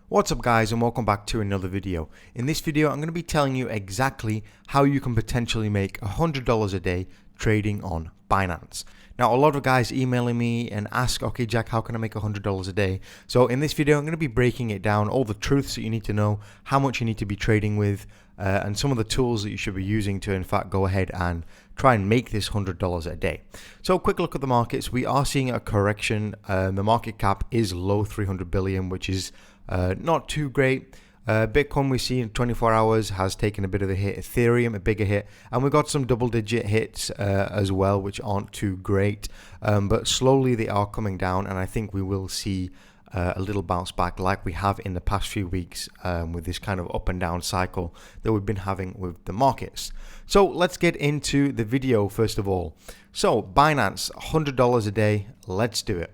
What's up guys, and welcome back to another video. In this video I'm going to be telling you exactly how you can potentially make $100 a day trading on Binance. Now a lot of guys emailing me and ask, okay Jack, how can I make $100 a day? So in this video I'm going to be breaking it down, all the truths that you need to know, how much you need to be trading with, and some of the tools that you should be using to in fact go ahead and try and make this $100 a day. So quick look at the markets. We are seeing a correction. The market cap is low 300 billion, which is not too great. Bitcoin we see in 24 hours has taken a bit of a hit, Ethereum a bigger hit, and we got some double digit hits as well, which aren't too great, but slowly they are coming down, and I think we will see a little bounce back like we have in the past few weeks with this kind of up and down cycle that we've been having with the markets. So let's get into the video first of all. So Binance, $100 a day, let's do it.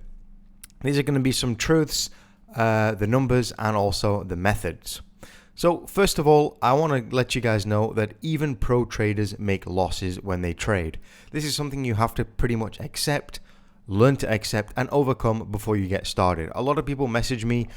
These are going to be some truths, the numbers, and also the methods. So first of all, I want to let you guys know that even pro traders make losses when they trade. This is something you have to pretty much accept, learn to accept, and overcome before you get started. A lot of people message me,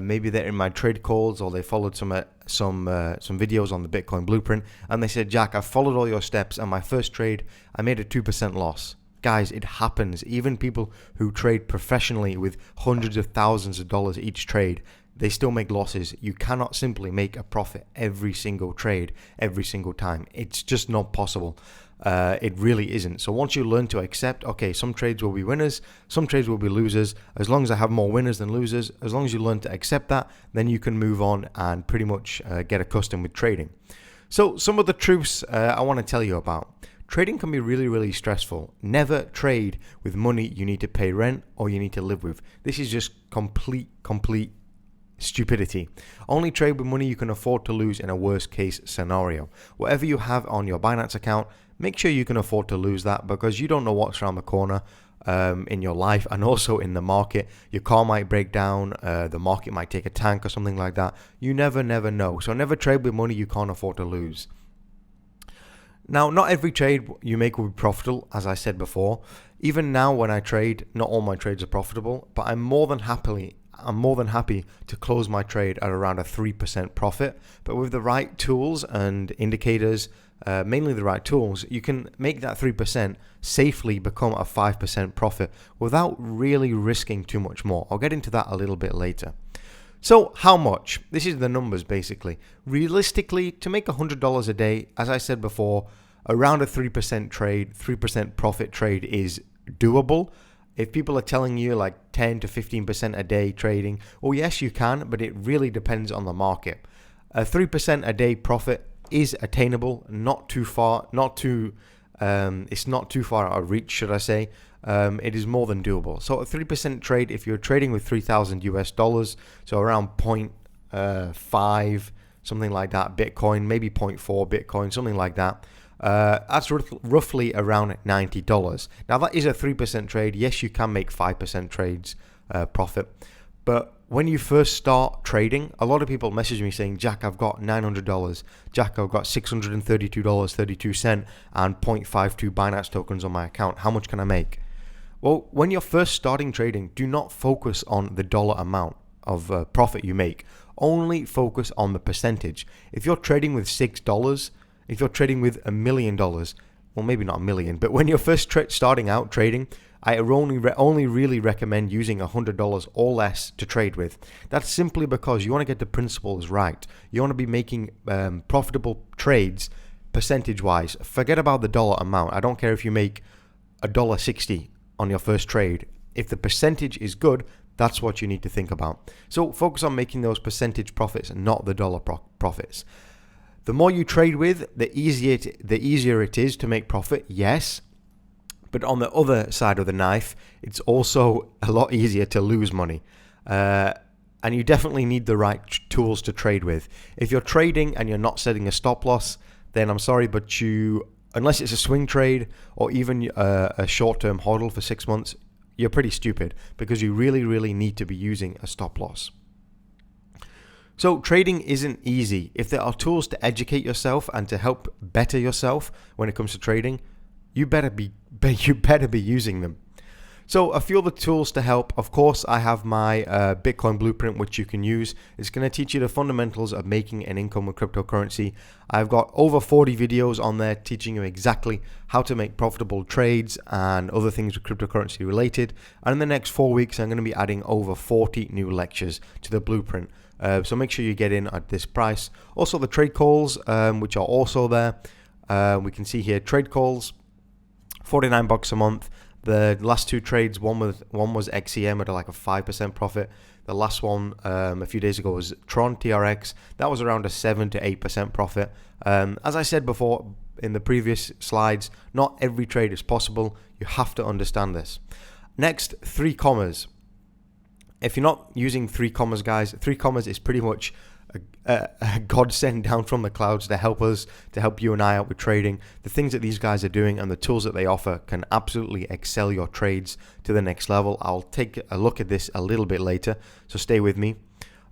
maybe they're in my trade calls or they followed some videos on the Bitcoin blueprint, and they said, Jack, I followed all your steps and my first trade I made a 2% loss. Guys, it happens. Even people who trade professionally with hundreds of thousands of dollars each trade, they still make losses. You cannot simply make a profit every single trade, every single time. It's just not possible. It really isn't. So once you learn to accept, okay, some trades will be winners, some trades will be losers. As long as I have more winners than losers, as long as you learn to accept that, then you can move on and pretty much get accustomed with trading. So some of the truths I want to tell you about. Trading can be really, really stressful. Never trade with money you need to pay rent or you need to live with. This is just complete stupidity. Only trade with money you can afford to lose in a worst case scenario. Whatever you have on your Binance account, make sure you can afford to lose that, because you don't know what's around the corner in your life and also in the market. Your car might break down, the market might take a tank or something like that. You never know. So never trade with money you can't afford to lose. Now, not every trade you make will be profitable, as I said before. Even now when I trade, not all my trades are profitable, but I'm more than happy to close my trade at around a 3% profit. But with the right tools and indicators, mainly the right tools, you can make that 3% safely become a 5% profit without really risking too much more. I'll get into that a little bit later. So how much? This is the numbers basically. Realistically, to make $100 a day, as I said before, around a 3% trade, 3% profit trade is doable. If people are telling you like 10 to 15% a day trading, well, yes, you can, but it really depends on the market. A 3% a day profit is attainable, it's not too far out of reach, should I say. It is more than doable. So a 3% trade, if you're trading with 3,000 US dollars, so around 0.5, something like that, Bitcoin, maybe 0.4 Bitcoin, something like that. That's roughly around $90. Now that is a 3% trade. Yes, you can make 5% trades profit. But when you first start trading, a lot of people message me saying, Jack, I've got $900. Jack, I've got $632.32 and 0.52 Binance tokens on my account. How much can I make? Well, when you're first starting trading, do not focus on the dollar amount of profit you make. Only focus on the percentage. If you're trading with $6, if you're trading with $1 million, well, maybe not a million, but when you're first starting out trading, I only really recommend using $100 or less to trade with. That's simply because you want to get the principles right. You want to be making profitable trades percentage-wise. Forget about the dollar amount. I don't care if you make $1.60 on your first trade. If the percentage is good, that's what you need to think about. So focus on making those percentage profits, not the dollar profits. The more you trade with, the easier it is to make profit, yes. But on the other side of the knife, it's also a lot easier to lose money. And you definitely need the right tools to trade with. If you're trading and you're not setting a stop loss, then I'm sorry, but unless it's a swing trade or even a short-term hodl for 6 months, you're pretty stupid, because you really need to be using a stop loss. So trading isn't easy. If there are tools to educate yourself and to help better yourself when it comes to trading, you better be using them. So a few other tools to help. Of course, I have my Bitcoin blueprint, which you can use. It's going to teach you the fundamentals of making an income with cryptocurrency. I've got over 40 videos on there teaching you exactly how to make profitable trades and other things with cryptocurrency related. And in the next 4 weeks, I'm going to be adding over 40 new lectures to the blueprint. So make sure you get in at this price. Also the trade calls, which are also there. We can see here trade calls, $49 a month. The last two trades, one was XEM at like a 5% profit. The last one a few days ago was Tron TRX. That was around a 7 to 8% profit. As I said before in the previous slides, not every trade is possible. You have to understand this. Next, 3 commas. If you're not using 3 commas, guys, 3 commas is pretty much a godsend down from the clouds to help us, to help you and I out with trading. The things that these guys are doing and the tools that they offer can absolutely excel your trades to the next level. I'll take a look at this a little bit later, so stay with me.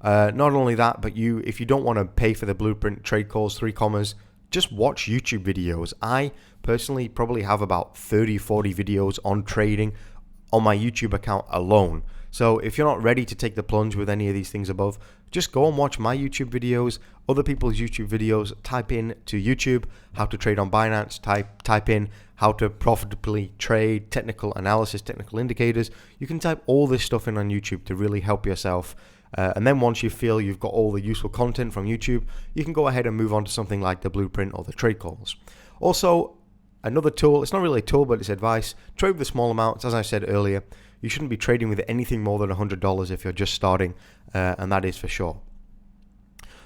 Not only that, but if you don't want to pay for the blueprint trade calls, 3 commas, just watch YouTube videos. I personally probably have about 30-40 videos on trading on my YouTube account alone. So if you're not ready to take the plunge with any of these things above, just go and watch my YouTube videos, other people's YouTube videos. Type in to YouTube how to trade on Binance, type in how to profitably trade, technical analysis, technical indicators. You can type all this stuff in on YouTube to really help yourself. And then once you feel you've got all the useful content from YouTube, you can go ahead and move on to something like the blueprint or the trade calls. Also, another tool, it's not really a tool, but it's advice. Trade with the small amounts. As I said earlier, you shouldn't be trading with anything more than $100 if you're just starting, and that is for sure.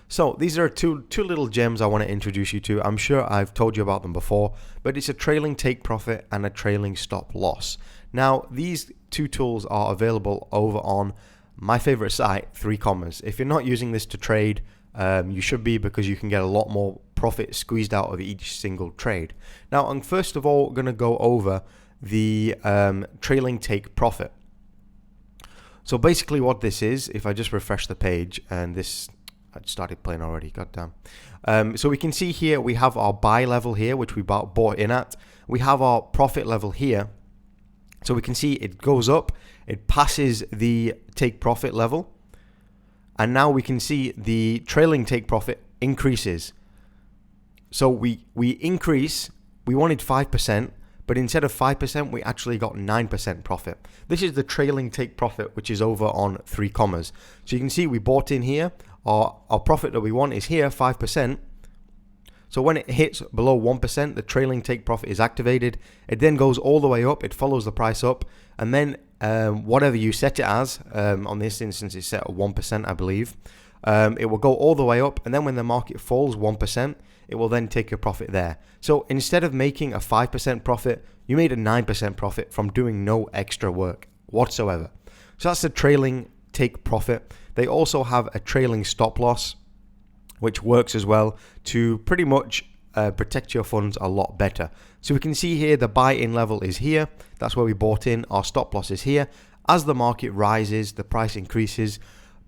So these are two little gems I want to introduce you to. I'm sure I've told you about them before, but it's a trailing take profit and a trailing stop loss. Now, these 2 tools are available over on my favorite site, 3 commas. If you're not using this to trade, you should be, because you can get a lot more profit squeezed out of each single trade. Now, I'm first of all going to go over the trailing take profit. So basically what this is, if I just refresh the page, and this had started playing already, goddamn. So we can see here we have our buy level here, which we bought in at. We have our profit level here. So we can see it goes up, it passes the take profit level, and now we can see the trailing take profit increases. So we increase, we wanted 5%, but instead of 5%, we actually got 9% profit. This is the trailing take profit, which is over on 3 commas. So you can see we bought in here, our profit that we want is here, 5%. So when it hits below 1%, the trailing take profit is activated. It then goes all the way up, it follows the price up, and then whatever you set it as, on this instance it's set at 1%, I believe, it will go all the way up, and then when the market falls 1%, it will then take your profit there. So instead of making a 5% profit, you made a 9% profit from doing no extra work whatsoever. So that's the trailing take profit. They also have a trailing stop loss, which works as well to pretty much protect your funds a lot better. So we can see here the buy-in level is here. That's where we bought in. Our stop loss is here. As the market rises, the price increases.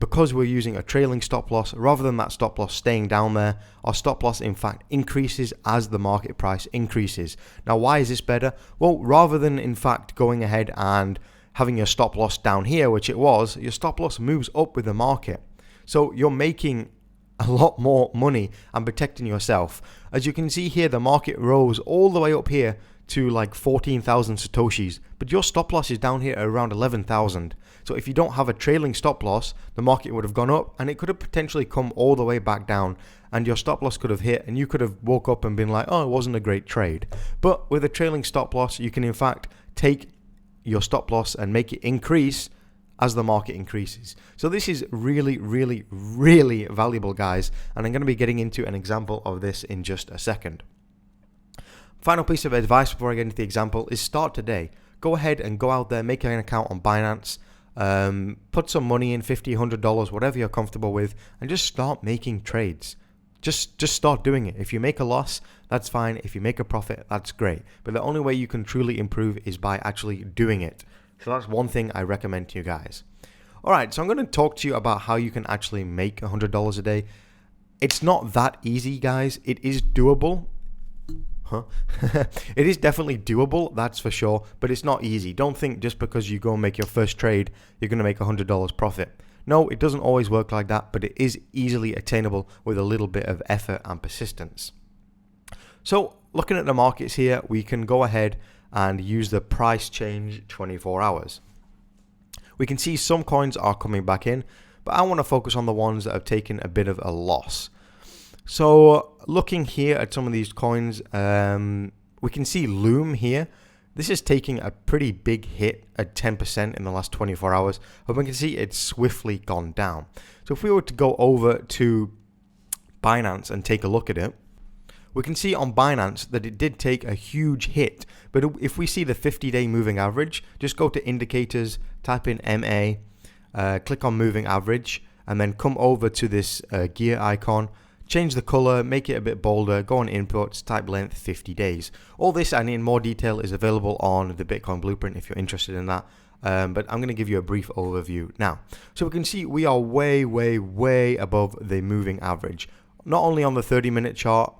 Because we're using a trailing stop loss, rather than that stop loss staying down there, our stop loss in fact increases as the market price increases. Now, why is this better? Well, rather than in fact going ahead and having your stop loss down here, which it was, your stop loss moves up with the market. So you're making a lot more money and protecting yourself. As you can see here, the market rose all the way up here to like 14,000 Satoshis, but your stop loss is down here at around 11,000. So if you don't have a trailing stop loss, the market would have gone up and it could have potentially come all the way back down, and your stop loss could have hit and you could have woke up and been like, oh, it wasn't a great trade. But with a trailing stop loss, you can in fact take your stop loss and make it increase as the market increases. So this is really, really, really valuable, guys, and I'm going to be getting into an example of this in just a second. Final piece of advice before I get into the example is start today. Go ahead and go out there, make an account on Binance, put some money in, $50, $100, whatever you're comfortable with, and just start making trades. Just start doing it. If you make a loss, that's fine. If you make a profit, that's great. But the only way you can truly improve is by actually doing it. So that's one thing I recommend to you guys. All right, so I'm going to talk to you about how you can actually make $100 a day. It's not that easy, guys. It is doable. Huh? It is definitely doable, that's for sure, but it's not easy. Don't think just because you go and make your first trade, you're going to make $100 profit. No, it doesn't always work like that, but it is easily attainable with a little bit of effort and persistence. So looking at the markets here, we can go ahead and use the price change 24 hours. We can see some coins are coming back in, but I want to focus on the ones that have taken a bit of a loss. So looking here at some of these coins, we can see Loom here. This is taking a pretty big hit at 10% in the last 24 hours. But we can see it's swiftly gone down. So if we were to go over to Binance and take a look at it, we can see on Binance that it did take a huge hit. But if we see the 50-day moving average, just go to indicators, type in MA, click on moving average, and then come over to this gear icon. Change the color, make it a bit bolder, go on inputs, type length 50 days. All this and in more detail is available on the Bitcoin Blueprint if you're interested in that. But I'm going to give you a brief overview now. So we can see we are way above the moving average. Not only on the 30-minute chart,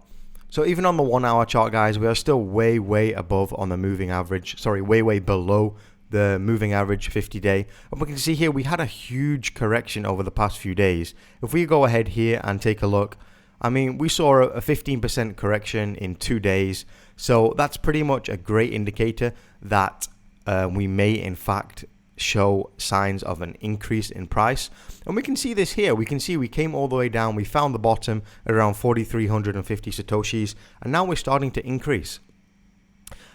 so even on the 1 hour chart, guys, we are still way above on the moving average. Sorry, way below the moving average 50-day. And we can see here we had a huge correction over the past few days. If we go ahead here and take a look, I mean, we saw a 15% correction in 2 days. So that's pretty much a great indicator that we may in fact show signs of an increase in price. And we can see this here. We can see we came all the way down. We found the bottom at around 4,350 Satoshis. And now we're starting to increase.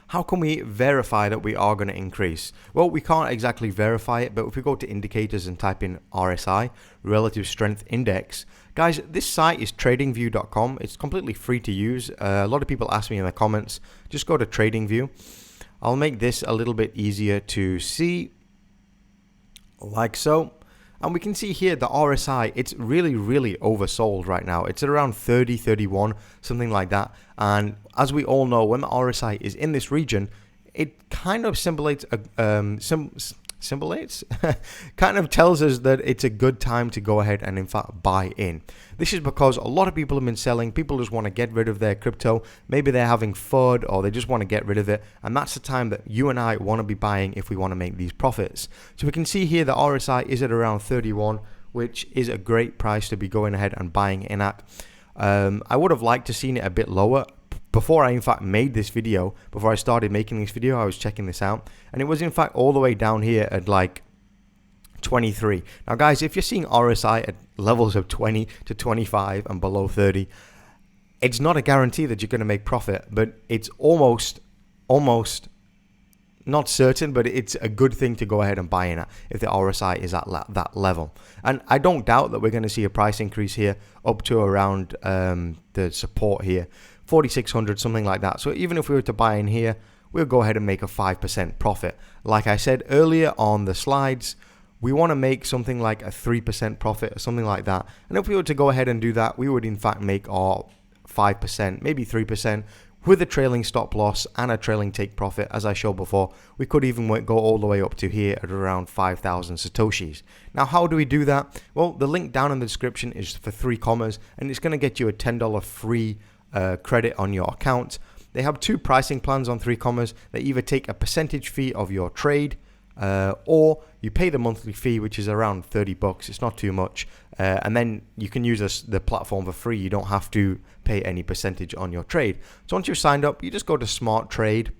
How can we verify that we are going to increase? Well, we can't exactly verify it, but if we go to indicators and type in RSI, Relative Strength Index, guys, this site is tradingview.com. It's completely free to use. A lot of people ask me in the comments, just go to TradingView. I'll make this a little bit easier to see, like so. And we can see here the RSI, it's really oversold right now. It's at around 30, 31, something like that. And as we all know, when the RSI is in this region, it kind of kind of tells us that it's a good time to go ahead and in fact buy in. This is because a lot of people have been selling. People just want to get rid of their crypto. Maybe they're having FUD or they just want to get rid of it. And that's the time that you and I want to be buying if we want to make these profits. So we can see here the RSI is at around 31, which is a great price to be going ahead and buying in at. I would have liked to seen it a bit lower. Before I in fact made this video, before I started making this video, I was checking this out, and it was in fact all the way down here at like 23. Now guys, if you're seeing RSI at levels of 20 to 25 and below 30, it's not a guarantee that you're going to make profit, but it's almost not certain, but it's a good thing to go ahead and buy in at if the RSI is at that level. And I don't doubt that we're going to see a price increase here up to around the support here, 4,600, something like that. So even if we were to buy in here, we'll go ahead and make a 5% profit. Like I said earlier on the slides, we want to make something like a 3% profit or something like that. And if we were to go ahead and do that, we would in fact make our 5%, maybe 3%, with a trailing stop loss and a trailing take profit. As I showed before, we could even go all the way up to here at around 5,000 Satoshis. Now, how do we do that? Well, the link down in the description is for 3 commas, and it's going to get you a $10 free credit on your account. They have 2 pricing plans on 3 commas. They either take a percentage fee of your trade, or you pay the monthly fee, which is around 30 bucks. It's not too much. And then you can use the platform for free. You don't have to pay any percentage on your trade. So once you're signed up, you just go to Smart Trade.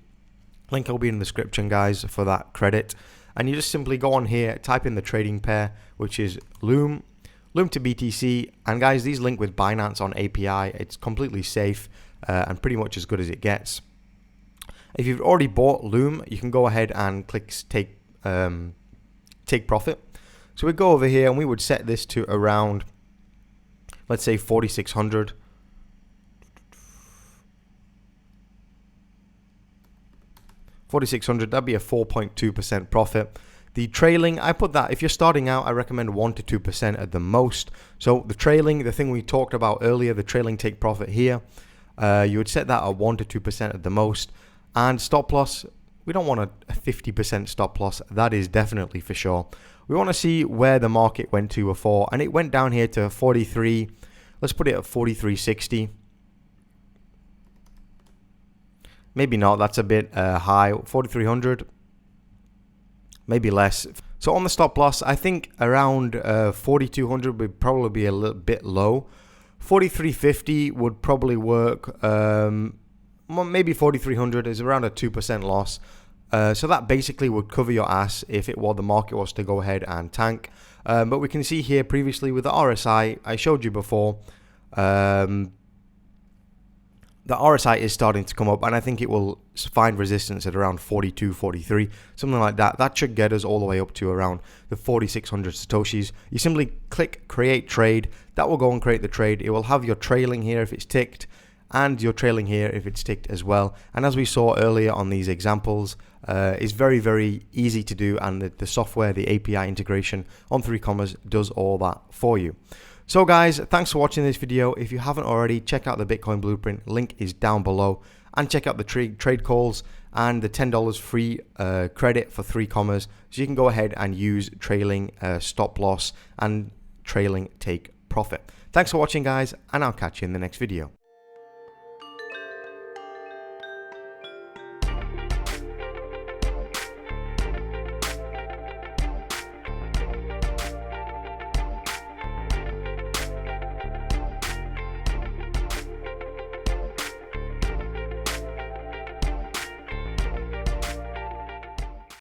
Link will be in the description, guys, for that credit. And you just simply go on here, type in the trading pair, which is Loom to BTC. And guys, these link with Binance on API. It's completely safe and pretty much as good as it gets. If you've already bought Loom, you can go ahead and click take profit. So we go over here and we would set this to around, let's say 4,600. That'd be a 4.2% profit. The trailing, I put that, if you're starting out, I recommend 1 to 2% at the most. So the trailing, the thing we talked about earlier, the trailing take profit here, you would set that at 1 to 2% at the most. And stop loss, we don't want a 50% stop loss. That is definitely for sure. We want to see where the market went to before, and it went down here to 43. Let's put it at 43.60. Maybe not, that's a bit high. 4,300, maybe less. So on the stop loss, I think around 4,200 would probably be a little bit low. 4,350 would probably work. Maybe 4,300 is around a 2% loss. So that basically would cover your ass if the market was to go ahead and tank. But we can see here previously with the RSI, I showed you before, the RSI is starting to come up, and I think it will find resistance at around 42, 43, something like that. That should get us all the way up to around the 4,600 Satoshis. You simply click create trade. That will go and create the trade. It will have your trailing here if it's ticked, and your trailing here if it's ticked as well. And as we saw earlier on these examples, it's very, very easy to do, and the software, the API integration on 3Commas does all that for you. So guys, thanks for watching this video. If you haven't already, check out the Bitcoin Blueprint. Link is down below. And check out the trade calls and the $10 free credit for 3Commas. So you can go ahead and use trailing stop loss and trailing take profit. Thanks for watching guys, and I'll catch you in the next video.